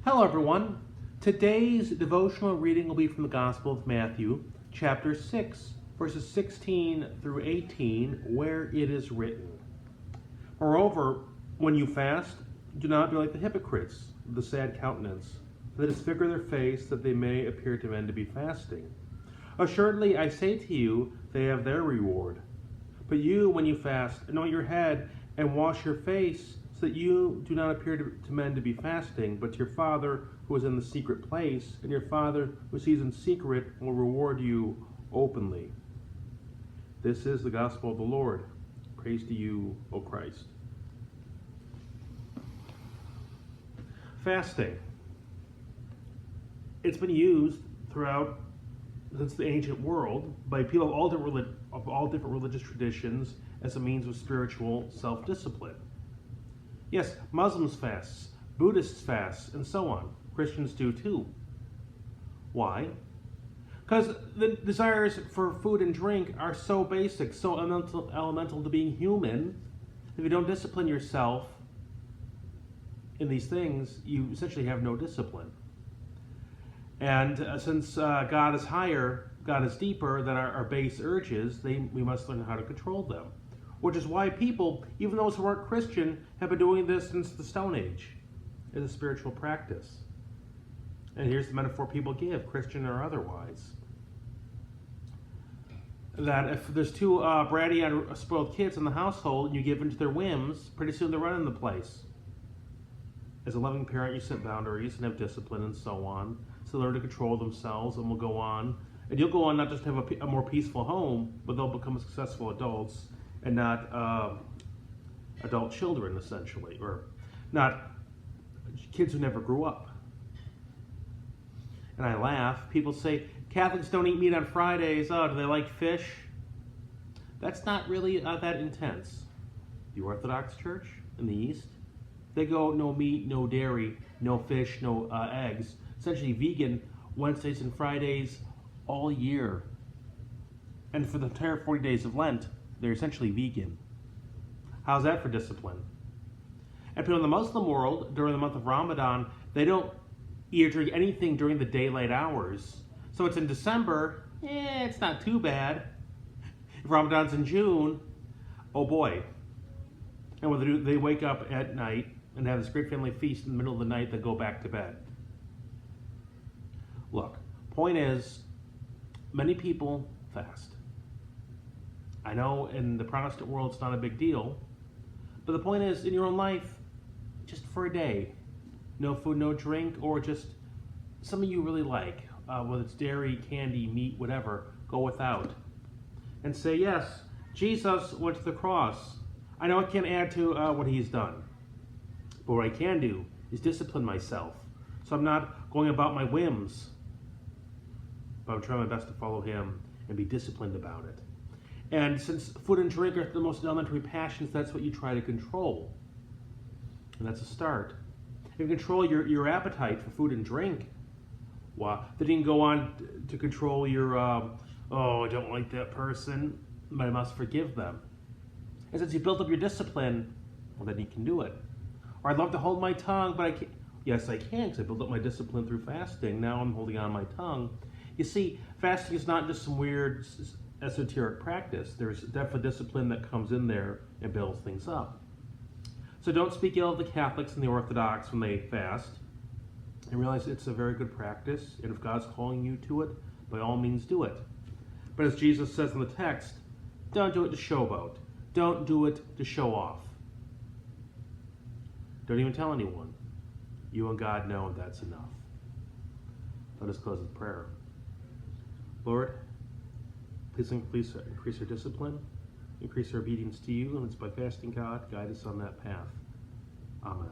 Hello everyone. Today's devotional reading will be from the Gospel of Matthew, chapter 6, verses 16 through 18, where it is written, "Moreover, when you fast, do not be like the hypocrites, with the sad countenance, for they disfigure their face, that they may appear to men to be fasting. Assuredly, I say to you, they have their reward. But you, when you fast, anoint your head and wash your face, so that you do not appear to men to be fasting, but to your Father who is in the secret place, and your Father who sees in secret will reward you openly." This is the gospel of the Lord. Praise to you, O Christ. Fasting. It's been used throughout since the ancient world by people of all different religious traditions as a means of spiritual self-discipline. Yes, Muslims fast, Buddhists fast, and so on. Christians do too. Why? Because the desires for food and drink are so basic, so elemental to being human. If you don't discipline yourself in these things, you essentially have no discipline. And since God is higher, God is deeper than our base urges, we must learn how to control them. Which is why people, even those who aren't Christian, have been doing this since the Stone Age as a spiritual practice. And here's the metaphor people give, Christian or otherwise. That if there's two bratty and spoiled kids in the household and you give in to their whims, pretty soon they're running the place. As a loving parent, you set boundaries and have discipline and so on, so they learn to control themselves and will go on. And you'll go on not just to have a more peaceful home, but they'll become successful adults and not adult children, essentially, or not kids who never grew up. And I laugh. People say, Catholics don't eat meat on Fridays. Oh, do they like fish? That's not really that intense. The Orthodox Church in the East, they go no meat, no dairy, no fish, no eggs. Essentially vegan Wednesdays and Fridays all year. And for the entire 40 days of Lent, they're essentially vegan. How's that for discipline? And people in the Muslim world, during the month of Ramadan, they don't eat or drink anything during the daylight hours. So it's in December, it's not too bad. If Ramadan's in June, oh boy. And what they wake up at night and have this great family feast in the middle of the night, then go back to bed. Look, point is, many people fast. I know in the Protestant world it's not a big deal, but the point is, in your own life, just for a day, no food, no drink, or just something you really like, whether it's dairy, candy, meat, whatever, go without. And say, yes, Jesus went to the cross. I know I can't add to what he's done, but what I can do is discipline myself. So I'm not going about my whims, but I'm trying my best to follow him and be disciplined about it. And since food and drink are the most elementary passions, that's what you try to control. And that's a start. If you control your appetite for food and drink, well, then you can go on to control your, I don't like that person, but I must forgive them. And since you built up your discipline, well, then you can do it. Or I'd love to hold my tongue, but I can't. Yes, I can, because I built up my discipline through fasting. Now I'm holding on my tongue. You see, fasting is not just some weird esoteric practice. There's definitely discipline that comes in there and builds things up. So don't speak ill of the Catholics and the Orthodox when they fast, and realize it's a very good practice, and if God's calling you to it, by all means do it. But as Jesus says in the text, don't do it to showboat. Don't do it to show off. Don't even tell anyone. You and God know that's enough. Let us close with prayer. Lord, please increase our discipline, increase our obedience to you, and it's by fasting, God, guide us on that path. Amen.